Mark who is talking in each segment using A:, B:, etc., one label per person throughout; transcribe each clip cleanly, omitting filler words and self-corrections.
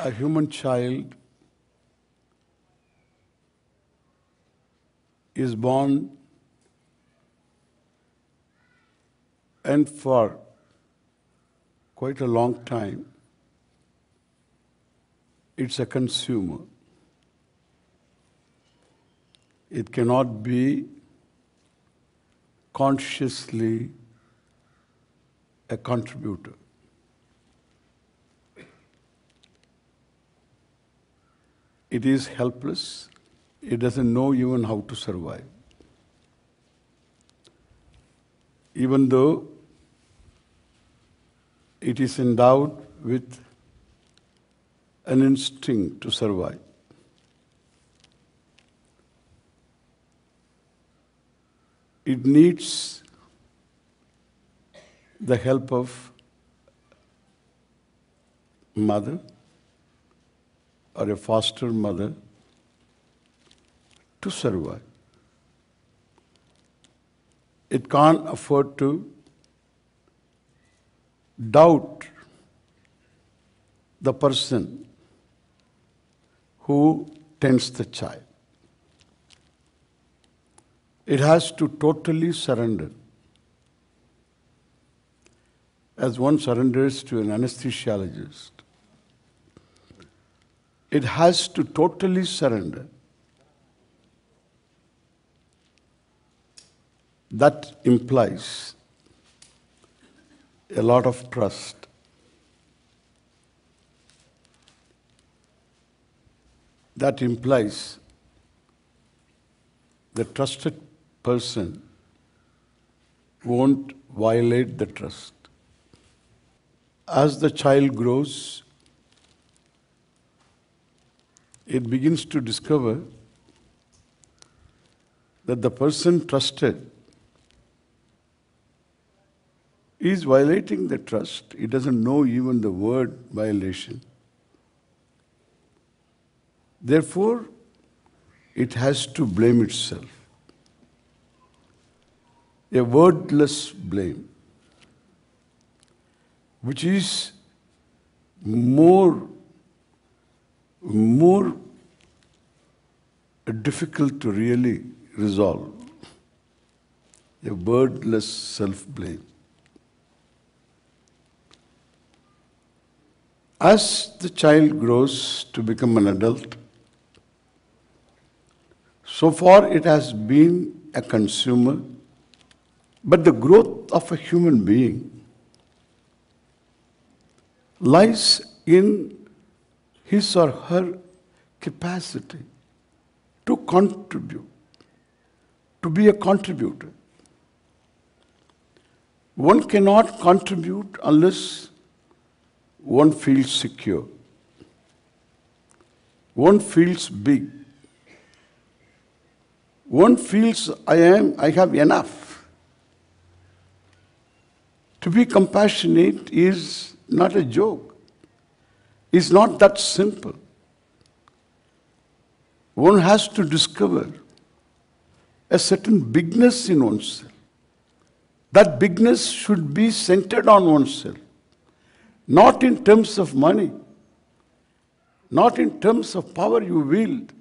A: a human child is born, and for quite a long time, it's a consumer. It cannot be consciously a contributor. It is helpless. It doesn't know even how to survive. Even though it is endowed with an instinct to survive. It needs the help of mother or a foster mother to survive. It can't afford to doubt the person who tends the child. It has to totally surrender. As one surrenders to an anesthesiologist, it has to totally surrender. That implies a lot of trust. That implies the trusted person won't violate the trust. As the child grows, it begins to discover that the person trusted is violating the trust. He doesn't know even the word violation. Therefore, it has to blame itself. A wordless blame, which is more difficult to really resolve. A wordless self-blame. As the child grows to become an adult, so far it has been a consumer, but the growth of a human being lies in his or her capacity to contribute, to be a contributor. One cannot contribute unless one feels secure. One feels big. One feels I have enough. To be compassionate is not a joke. It's not that simple. One has to discover a certain bigness in oneself. That bigness should be centered on oneself. Not in terms of money, not in terms of power you wield,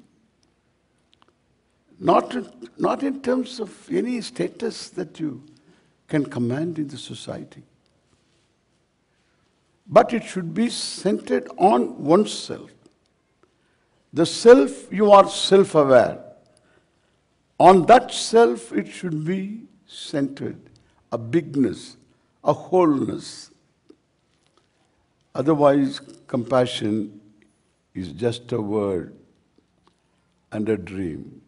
A: not in terms of any status that you can command in the society. But it should be centered on oneself. The self, you are self-aware. On that self, it should be centered, a bigness, a wholeness. Otherwise, compassion is just a word and a dream.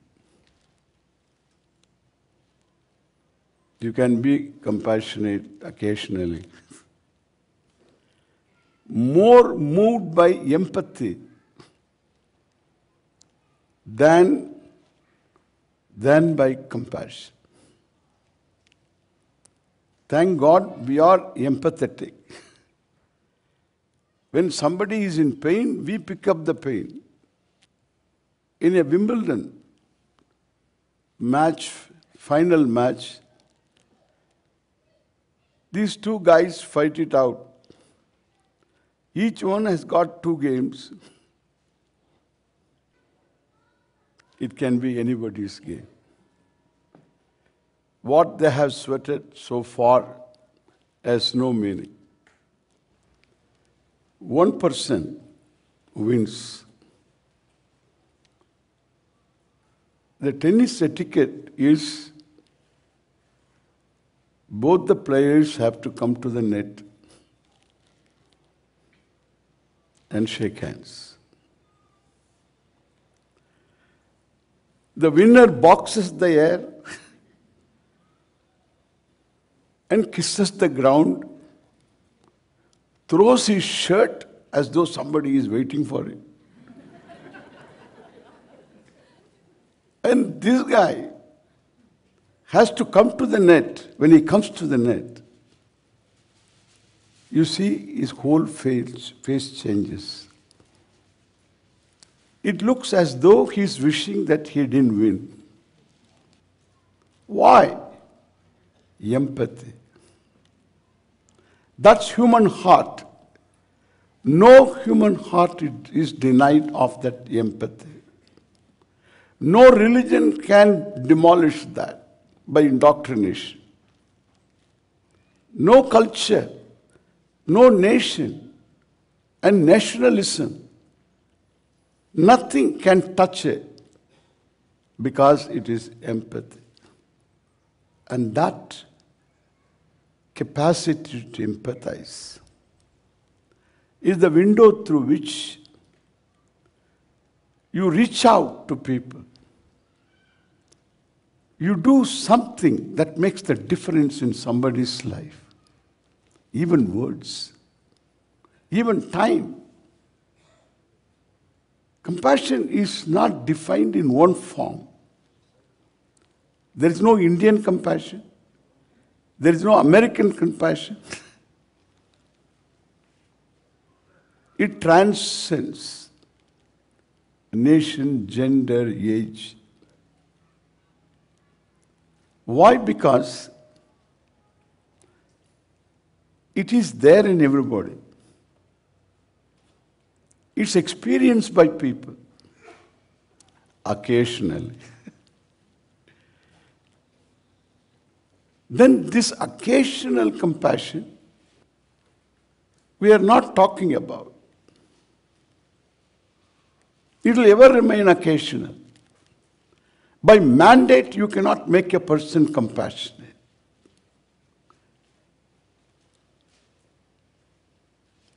A: You can be compassionate occasionally. More moved by empathy than by compassion. Thank God we are empathetic. When somebody is in pain, we pick up the pain. In a Wimbledon match, final match, these two guys fight it out. Each one has got two games. It can be anybody's game. What they have sweated so far has no meaning. One person wins. The tennis etiquette is both the players have to come to the net and shake hands. The winner boxes the air and kisses the ground, throws his shirt as though somebody is waiting for him. And this guy has to come to the net. When he comes to the net, you see his whole face changes. It looks as though he is wishing that he didn't win. Why? Empathy. That's human heart. No human heart is denied of that empathy. No religion can demolish that by indoctrination. No culture, no nation, and nationalism, nothing can touch it because it is empathy. And that capacity to empathize is the window through which you reach out to people. You do something that makes the difference in somebody's life. Even words, even time. Compassion is not defined in one form. There is no Indian compassion. There is no American compassion. It transcends nation, gender, age. Why? Because it is there in everybody. It's experienced by people occasionally. Then this occasional compassion, we are not talking about. It will ever remain occasional. By mandate, you cannot make a person compassionate.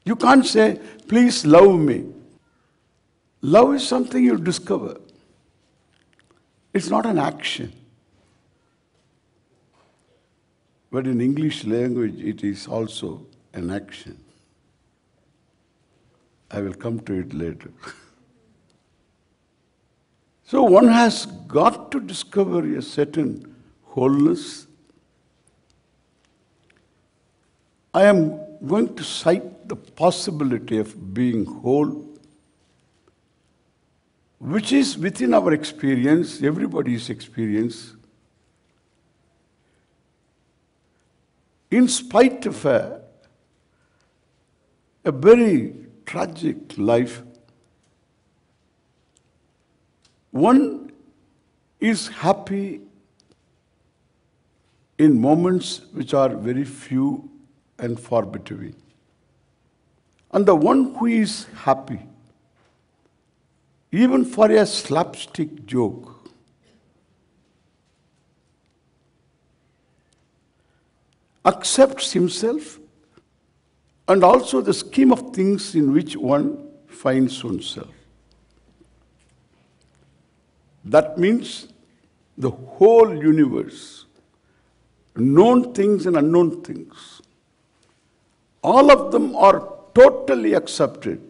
A: You can't say, please love me. Love is something you discover. It's not an action. But in English language, it is also an action. I will come to it later. So one has got to discover a certain wholeness. I am going to cite the possibility of being whole, which is within our experience, everybody's experience. In spite of a very tragic life, one is happy in moments which are very few and far between. And the one who is happy, even for a slapstick joke, accepts himself and also the scheme of things in which one finds oneself. That means the whole universe, known things and unknown things, all of them are totally accepted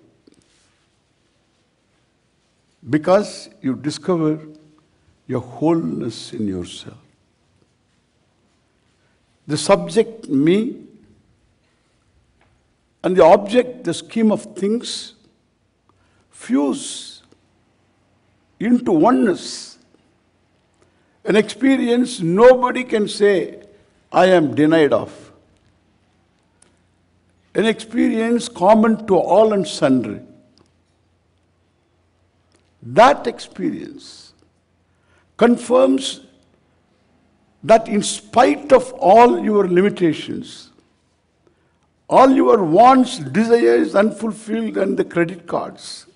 A: because you discover your wholeness in yourself. The subject, me, and the object, the scheme of things, fuse into oneness. An experience nobody can say, I am denied of. an experience common to all and sundry. That experience confirms that in spite of all your limitations, all your wants, desires unfulfilled, and the credit cards,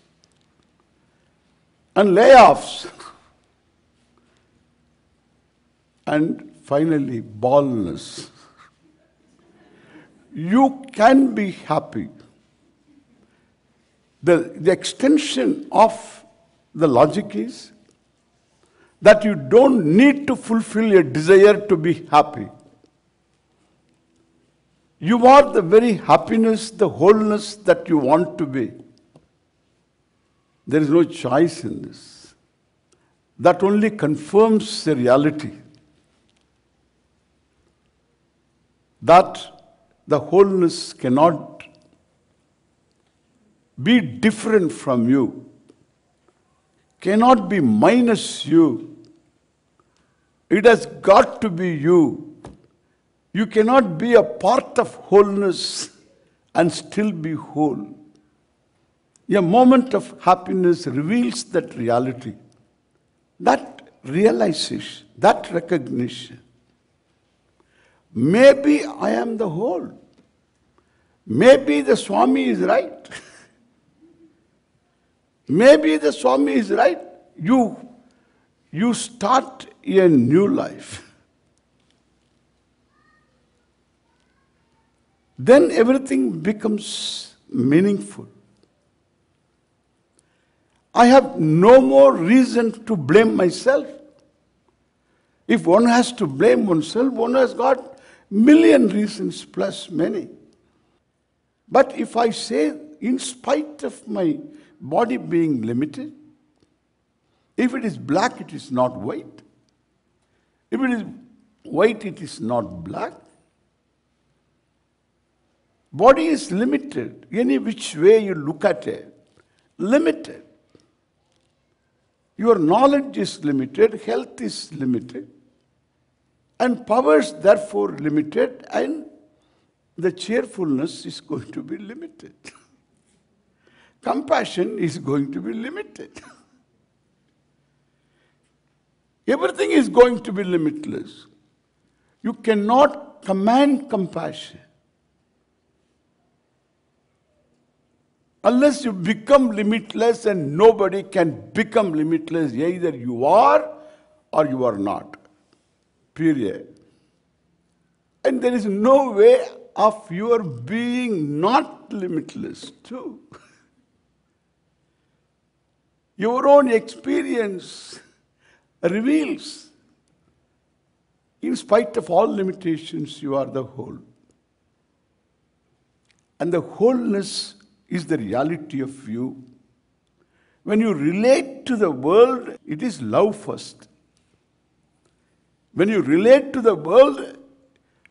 A: and layoffs, and finally baldness, you can be happy. The extension of the logic is that you don't need to fulfill your desire to be happy. You are the very happiness, the wholeness that you want to be. There is no choice in this. That only confirms the reality that the wholeness cannot be different from you, cannot be minus you. It has got to be you. You cannot be a part of wholeness and still be whole. A moment of happiness reveals that reality, that realization, that recognition. Maybe I am the whole. Maybe the Swami is right. Maybe the Swami is right. You start a new life. Then everything becomes meaningful. I have no more reason to blame myself. If one has to blame oneself, one has got million reasons plus many. But if I say, in spite of my body being limited, if it is black, it is not white. If it is white, it is not black. Body is limited. Any which way you look at it, limited. Your knowledge is limited, health is limited, and powers therefore limited, and the cheerfulness is going to be limited. Compassion is going to be limited. Everything is going to be limitless. You cannot command compassion unless you become limitless, and nobody can become limitless. Either you are or you are not. Period. And there is no way of your being not limitless too. Your own experience reveals, in spite of all limitations, you are the whole. And the wholeness is the reality of you. When you relate to the world, it is love first. When you relate to the world,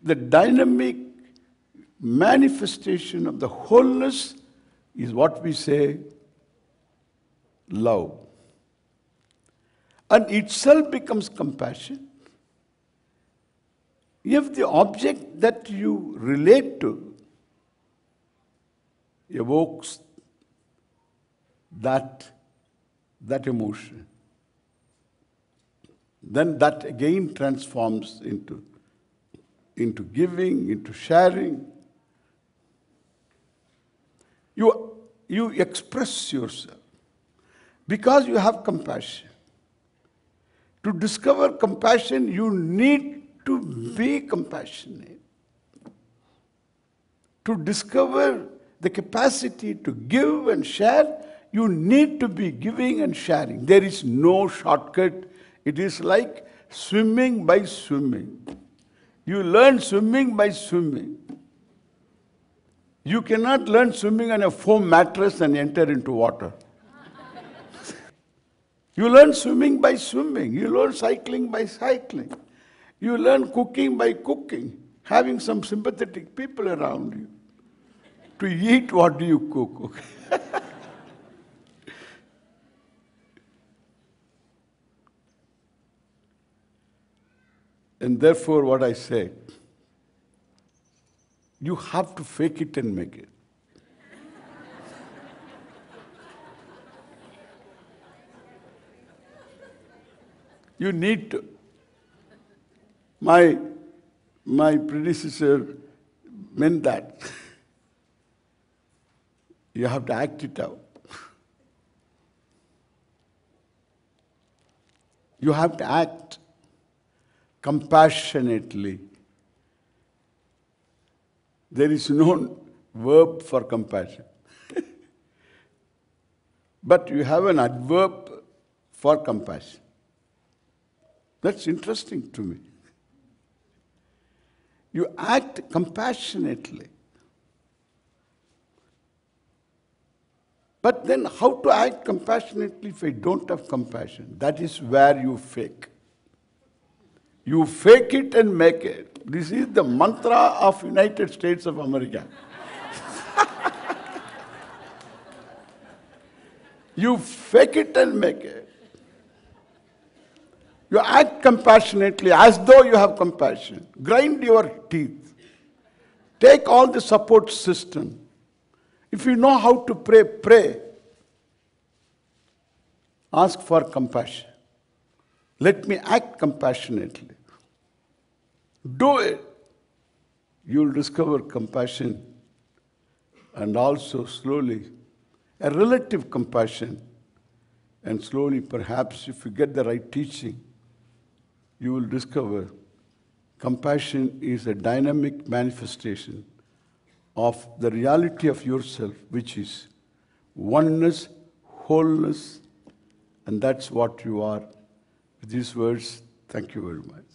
A: the dynamic manifestation of the wholeness is what we say, love. And itself becomes compassion. If the object that you relate to evokes that emotion, then that again transforms into giving, into sharing. You express yourself because you have compassion. To discover compassion, you need to be compassionate. To discover the capacity to give and share, you need to be giving and sharing. There is no shortcut. It is like swimming by swimming. You learn swimming by swimming. You cannot learn swimming on a foam mattress and enter into water. You learn swimming by swimming. You learn cycling by cycling. You learn cooking by cooking, having some sympathetic people around you. To eat, what do you cook? Okay. And therefore, what I say, you have to fake it and make it. You need to. My predecessor meant that. You have to act it out. You have to act compassionately. There is no verb for compassion. But you have an adverb for compassion. That's interesting to me. You act compassionately. But then how to act compassionately if I don't have compassion? That is where you fake. You fake it and make it. This is the mantra of United States of America. You fake it and make it. You act compassionately as though you have compassion. Grind your teeth. Take all the support system. If you know how to pray, pray. Ask for compassion. Let me act compassionately. Do it. You'll discover compassion and also slowly a relative compassion. And slowly, perhaps, if you get the right teaching, you will discover compassion is a dynamic manifestation of the reality of yourself, which is oneness, wholeness, and that's what you are. With these words, thank you very much.